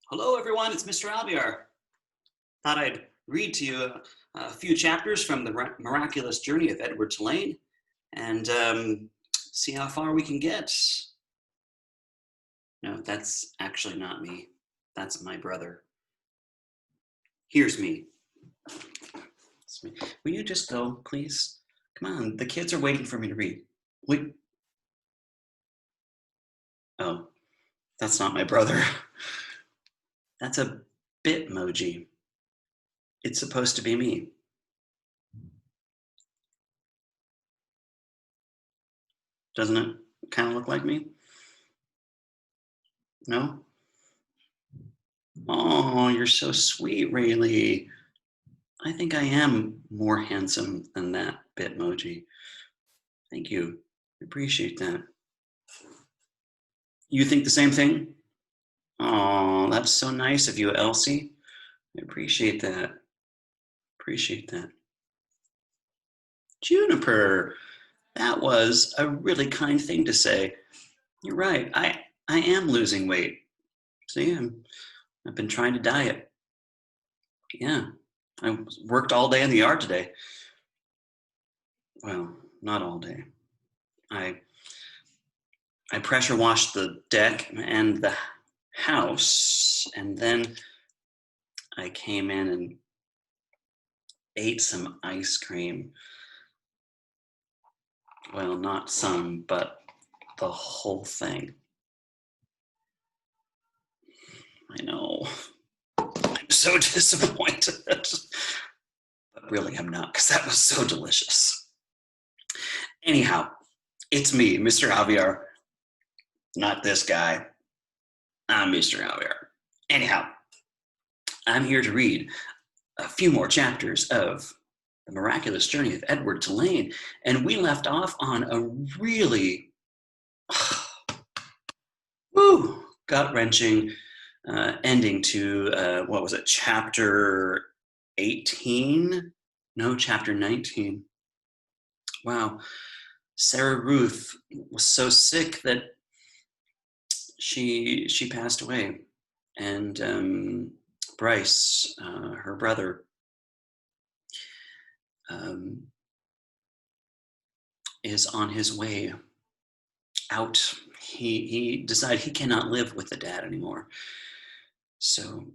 Hello, everyone. It's Mr. Alviar. Thought I'd read to you a few chapters from the Miraculous Journey of Edward Tulane and see how far we can get. No, that's actually not me. That's my brother. Here's me. It's me. Will you just go, please? Come on, the kids are waiting for me to read. Wait. Oh, that's not my brother. That's a Bitmoji. It's supposed to be me. Doesn't it kind of look like me? No? Oh, you're so sweet, Rayleigh. I think I am more handsome than that Bitmoji. Thank you. I appreciate that. You think the same thing? Oh, that's so nice of you, Elsie. I appreciate that. Appreciate that. Juniper, that was a really kind thing to say. You're right. I am losing weight. See, I've been trying to diet. Yeah, I worked all day in the yard today. Well, not all day. I pressure washed the deck and the house, and then I came in and ate some ice cream. Well, not some, but the whole thing. I know. I'm so disappointed. But really, I'm not, because that was so delicious. Anyhow, it's me, Mr. Javier. Not this guy. I'm Mr. Javier. Anyhow, I'm here to read a few more chapters of The Miraculous Journey of Edward Tulane, and we left off on a really gut-wrenching ending to, what was it, chapter 18? No, chapter 19. Wow. Sarah Ruth was so sick that she passed away. And Bryce, her brother, is on his way out. He decided he cannot live with the dad anymore. So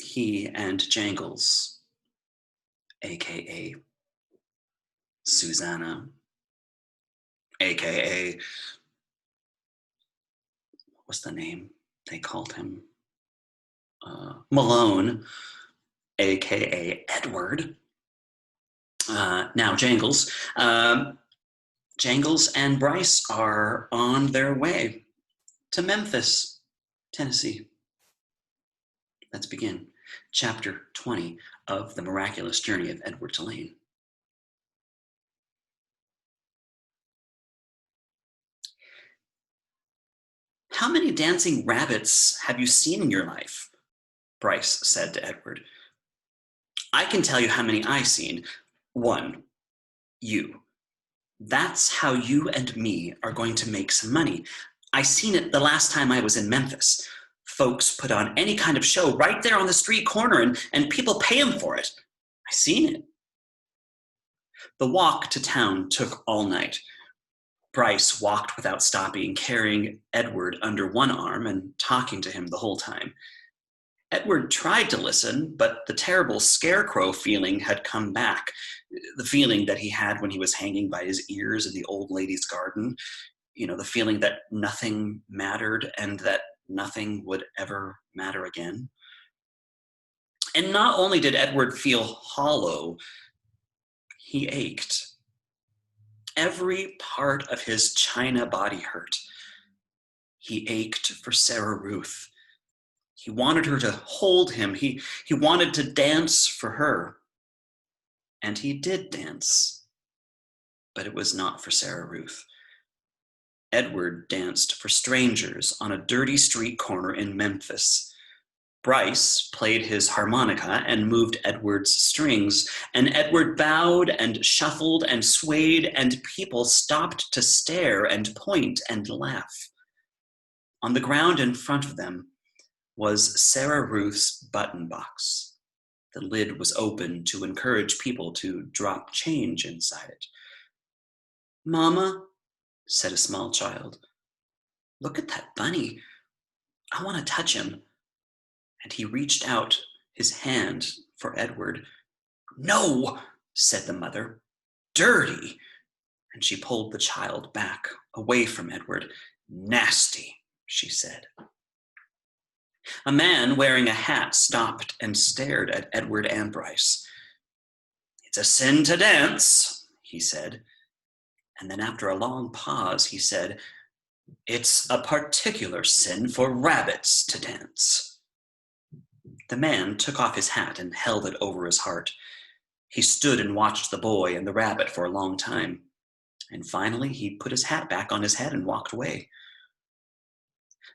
he and Jangles, aka Susanna, aka, what's the name they called him? Malone, aka Edward. Now Jangles. Jangles and Bryce are on their way to Memphis, Tennessee. Let's begin. Chapter 20 of The Miraculous Journey of Edward Tulane. How many dancing rabbits have you seen in your life? Bryce said to Edward. I can tell you how many I've seen. 1. You. That's how you and me are going to make some money. I seen it the last time I was in Memphis. Folks put on any kind of show right there on the street corner, and people pay them for it. I seen it. The walk to town took all night. Bryce walked without stopping, carrying Edward under one arm and talking to him the whole time. Edward tried to listen, but the terrible scarecrow feeling had come back. The feeling that he had when he was hanging by his ears in the old lady's garden. You know, the feeling that nothing mattered and that nothing would ever matter again. And not only did Edward feel hollow, he ached. Every part of his china body hurt. He ached for Sarah Ruth. He wanted her to hold him. He wanted to dance for her. And he did dance. But it was not for Sarah Ruth. Edward danced for strangers on a dirty street corner in Memphis. Bryce played his harmonica and moved Edward's strings, and Edward bowed and shuffled and swayed, and people stopped to stare and point and laugh. On the ground in front of them, was Sarah Ruth's button box. The lid was open to encourage people to drop change inside it. "Mama," said a small child, "look at that bunny. I want to touch him." And he reached out his hand for Edward. "No," said the mother. "Dirty." And she pulled the child back, away from Edward. "Nasty," she said. A man wearing a hat stopped and stared at Edward and Bryce. "It's a sin to dance," he said. And then after a long pause, he said, "It's a particular sin for rabbits to dance." The man took off his hat and held it over his heart. He stood and watched the boy and the rabbit for a long time. And finally, he put his hat back on his head and walked away.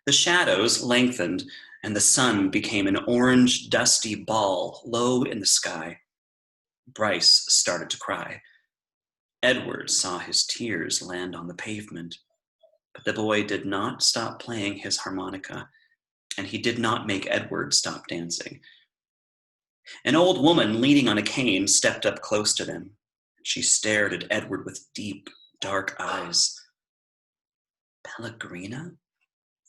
The shadows lengthened, and the sun became an orange, dusty ball low in the sky. Bryce started to cry. Edward saw his tears land on the pavement, but the boy did not stop playing his harmonica, and he did not make Edward stop dancing. An old woman leaning on a cane stepped up close to them. She stared at Edward with deep, dark eyes. "Pellegrina?"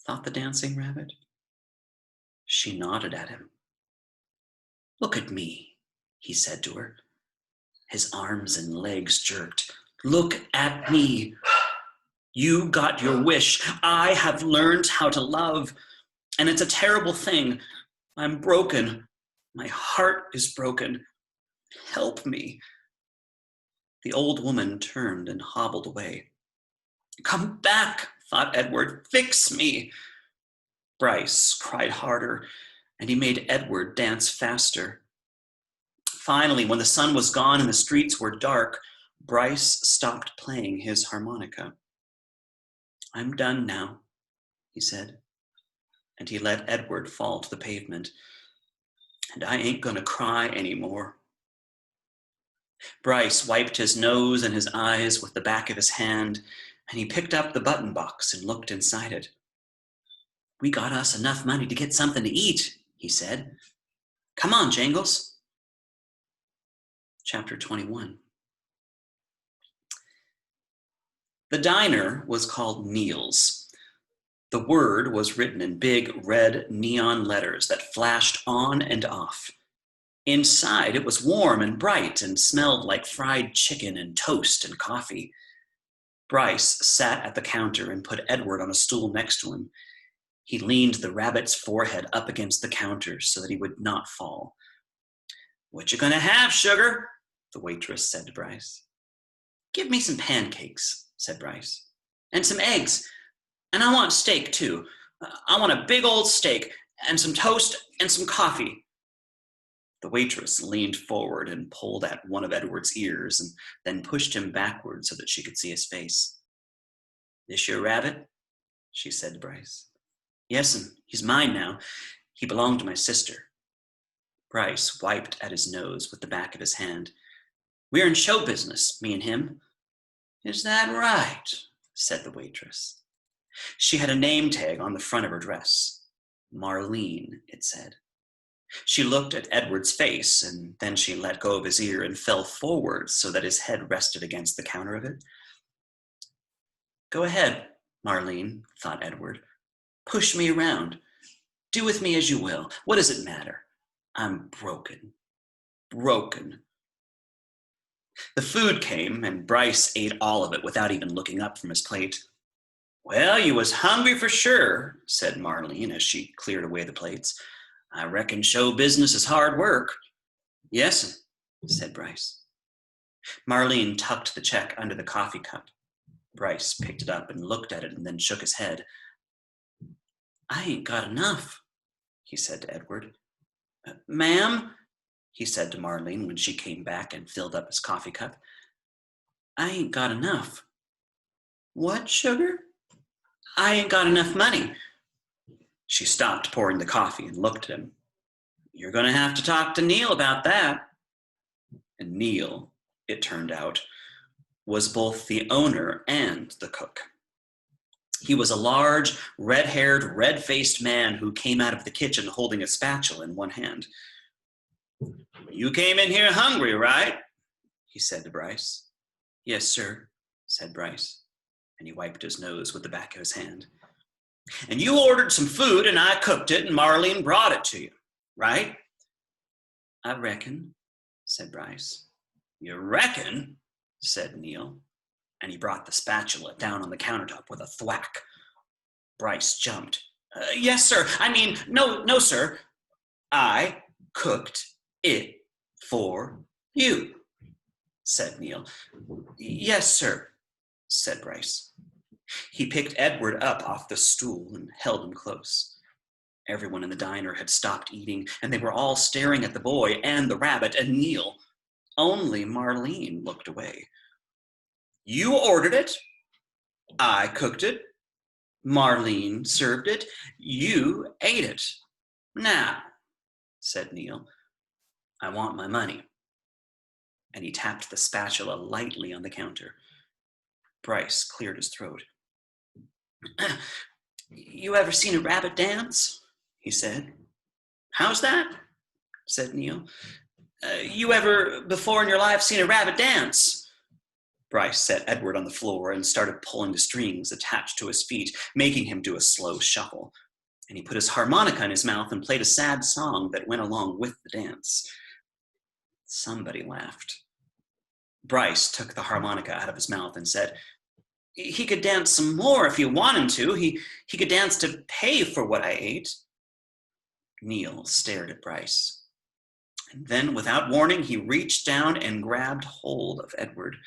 thought the dancing rabbit. She nodded at him. "Look at me," he said to her. His arms and legs jerked. "Look at me. You got your wish. I have learned how to love. And it's a terrible thing. I'm broken. My heart is broken. Help me." The old woman turned and hobbled away. "Come back," thought Edward. "Fix me." Bryce cried harder, and he made Edward dance faster. Finally, when the sun was gone and the streets were dark, Bryce stopped playing his harmonica. "I'm done now," he said, and he let Edward fall to the pavement. "And I ain't gonna cry anymore." Bryce wiped his nose and his eyes with the back of his hand, and he picked up the button box and looked inside it. "We got us enough money to get something to eat," he said. "Come on, Jangles." Chapter 21. The diner was called Neil's. The word was written in big red neon letters that flashed on and off. Inside, it was warm and bright and smelled like fried chicken and toast and coffee. Bryce sat at the counter and put Edward on a stool next to him. He leaned the rabbit's forehead up against the counter so that he would not fall. "What you gonna have, sugar?" the waitress said to Bryce. "Give me some pancakes," said Bryce, "and some eggs. And I want steak, too. I want a big old steak, and some toast, and some coffee." The waitress leaned forward and pulled at one of Edward's ears and then pushed him backward so that she could see his face. "This your rabbit?" she said to Bryce. "Yes'm, he's mine now. He belonged to my sister." Bryce wiped at his nose with the back of his hand. "We're in show business, me and him." "Is that right?" said the waitress. She had a name tag on the front of her dress. Marlene, it said. She looked at Edward's face, and then she let go of his ear and fell forward so that his head rested against the counter of it. "Go ahead, Marlene," thought Edward. "Push me around. Do with me as you will. What does it matter? I'm broken. Broken." The food came, and Bryce ate all of it without even looking up from his plate. "Well, you was hungry for sure," said Marlene as she cleared away the plates. "I reckon show business is hard work." "Yes," said Bryce. Marlene tucked the check under the coffee cup. Bryce picked it up and looked at it and then shook his head. "I ain't got enough," he said to Edward. "Ma'am," he said to Marlene when she came back and filled up his coffee cup. "I ain't got enough." "What, sugar?" "I ain't got enough money." She stopped pouring the coffee and looked at him. "You're going to have to talk to Neil about that." And Neil, it turned out, was both the owner and the cook. He was a large, red-haired, red-faced man who came out of the kitchen holding a spatula in one hand. "You came in here hungry, right?" he said to Bryce. "Yes, sir," said Bryce, and he wiped his nose with the back of his hand. "And you ordered some food, and I cooked it, and Marlene brought it to you, right?" "I reckon," said Bryce. "You reckon?" said Neil, and he brought the spatula down on the countertop with a thwack. Bryce jumped. "Yes, sir. No, sir. I cooked it for you," said Neil. "Yes, sir," said Bryce. He picked Edward up off the stool and held him close. Everyone in the diner had stopped eating, and they were all staring at the boy and the rabbit and Neil. Only Marlene looked away. "You ordered it. I cooked it. Marlene served it. You ate it. Now," said Neil, "I want my money." And he tapped the spatula lightly on the counter. Bryce cleared his throat. "You ever seen a rabbit dance?" he said. "How's that?" said Neil. You ever before in your life seen a rabbit dance?" Bryce set Edward on the floor and started pulling the strings attached to his feet, making him do a slow shuffle. And he put his harmonica in his mouth and played a sad song that went along with the dance. Somebody laughed. Bryce took the harmonica out of his mouth and said, "He could dance some more if you want him to. He could dance to pay for what I ate." Neil stared at Bryce. And then, without warning, he reached down and grabbed hold of Edward.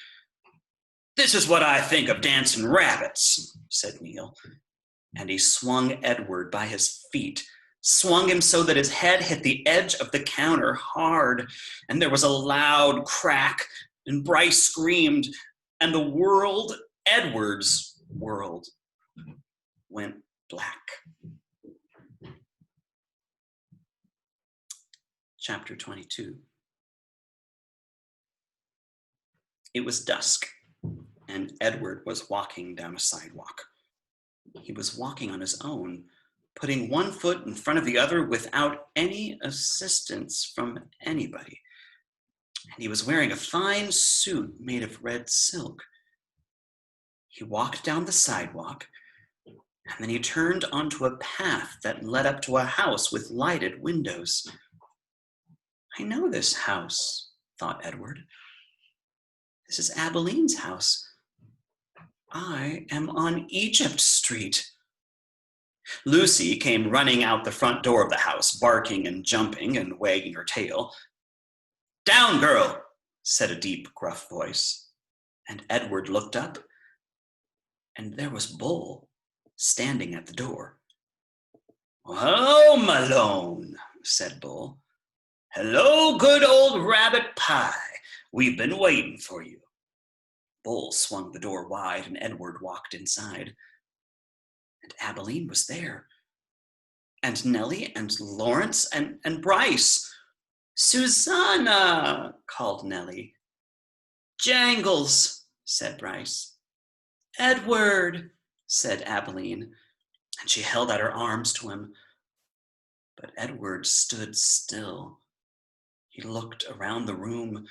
"This is what I think of dancing rabbits," said Neil. And he swung Edward by his feet, swung him so that his head hit the edge of the counter hard, and there was a loud crack, and Bryce screamed, and the world, Edward's world, went black. Chapter 22. It was dusk, and Edward was walking down a sidewalk. He was walking on his own, putting one foot in front of the other without any assistance from anybody. And he was wearing a fine suit made of red silk. He walked down the sidewalk, and then he turned onto a path that led up to a house with lighted windows. "I know this house," thought Edward. "This is Abilene's house. I am on Egypt Street." Lucy came running out the front door of the house, barking and jumping and wagging her tail. "Down, girl," said a deep, gruff voice. And Edward looked up, and there was Bull standing at the door. "Hello, Malone," said Bull. "Hello, good old rabbit pie. We've been waiting for you." Bull swung the door wide, and Edward walked inside. And Abilene was there. And Nellie and Lawrence and Bryce. "Susanna," called Nellie. "Jangles," said Bryce. "Edward," said Abilene, and she held out her arms to him. But Edward stood still. He looked around the room.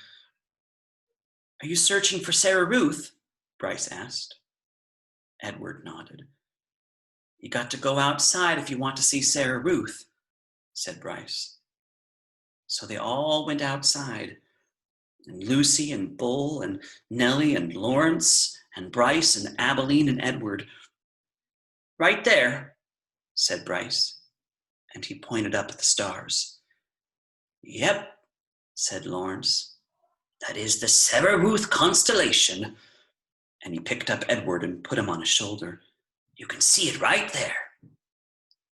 "Are you searching for Sarah Ruth?" Bryce asked. Edward nodded. "You got to go outside if you want to see Sarah Ruth," said Bryce. So they all went outside, and Lucy and Bull and Nellie and Lawrence and Bryce and Abilene and Edward. "Right there," said Bryce, and he pointed up at the stars. "Yep," said Lawrence. "That is the Sarah Ruth constellation." And he picked up Edward and put him on his shoulder. "You can see it right there."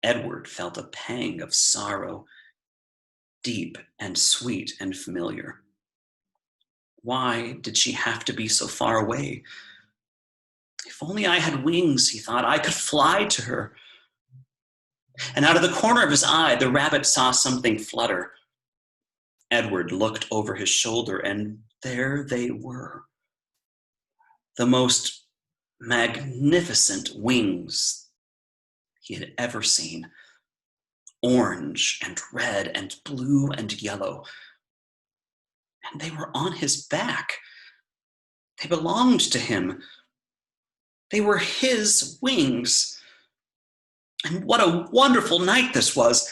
Edward felt a pang of sorrow, deep and sweet and familiar. Why did she have to be so far away? If only I had wings, he thought, I could fly to her. And out of the corner of his eye, the rabbit saw something flutter. Edward looked over his shoulder, and there they were. The most magnificent wings he had ever seen. Orange and red and blue and yellow. And they were on his back. They belonged to him. They were his wings. And what a wonderful night this was.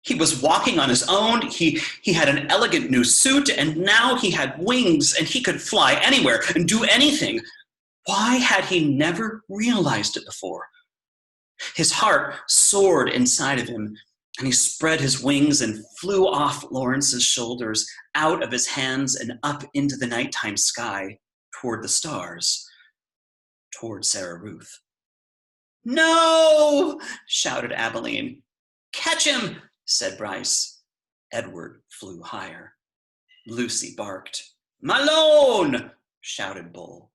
He was walking on his own. He had an elegant new suit, and now he had wings, and he could fly anywhere and do anything. Why had he never realized it before? His heart soared inside of him, and he spread his wings and flew off Lawrence's shoulders, out of his hands and up into the nighttime sky, toward the stars, toward Sarah Ruth. "No!" shouted Abilene. "Catch him!" said Bryce. Edward flew higher. Lucy barked. "Malone!" shouted Bull.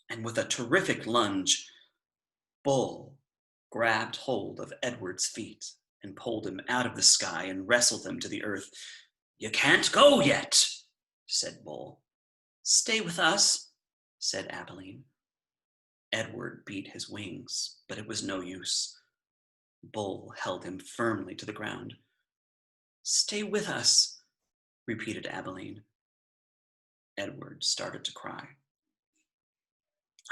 And with a terrific lunge, Bull grabbed hold of Edward's feet and pulled him out of the sky and wrestled him to the earth. "You can't go yet," said Bull. "Stay with us," said Abilene. Edward beat his wings, but it was no use. Bull held him firmly to the ground. "Stay with us," repeated Abilene. Edward started to cry.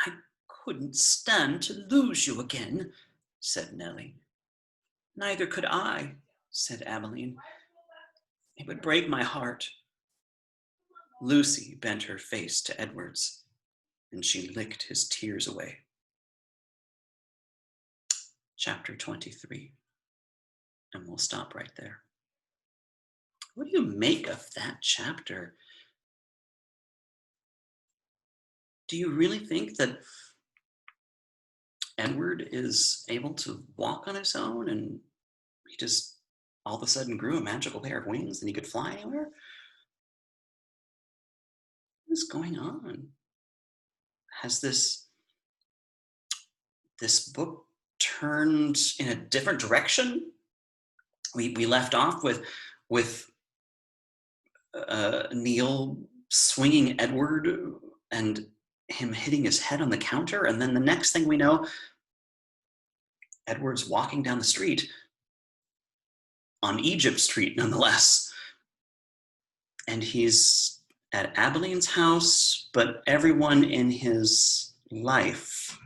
"I couldn't stand to lose you again," said Nellie. "Neither could I," said Abilene. "It would break my heart." Lucy bent her face to Edward's, and she licked his tears away. Chapter 23, and we'll stop right there. What do you make of that chapter? Do you really think that Edward is able to walk on his own and he just all of a sudden grew a magical pair of wings and he could fly anywhere? What is going on? Has this book turned in a different direction? We left off with Neil swinging Edward and him hitting his head on the counter, and then the next thing we know, Edward's walking down the street, on Egypt Street nonetheless, and he's at Abilene's house, but everyone in his life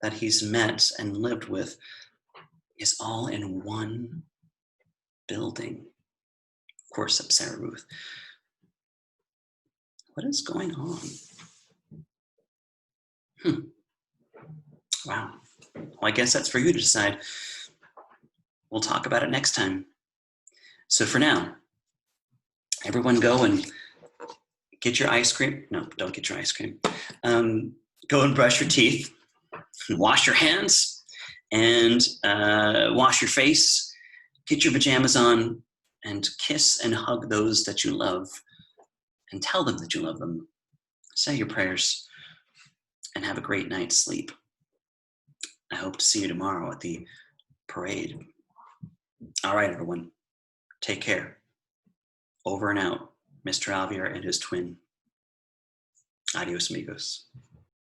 that he's met and lived with is all in one building. Of course, except Sarah Ruth. What is going on? Wow. Well, I guess that's for you to decide. We'll talk about it next time. So for now, everyone go and get your ice cream. No, don't get your ice cream. Go and brush your teeth, and wash your hands, and wash your face. Get your pajamas on, and kiss and hug those that you love, and tell them that you love them. Say your prayers, and have a great night's sleep. I hope to see you tomorrow at the parade. All right, everyone. Take care. Over and out, Mr. Alviar and his twin. Adios, amigos.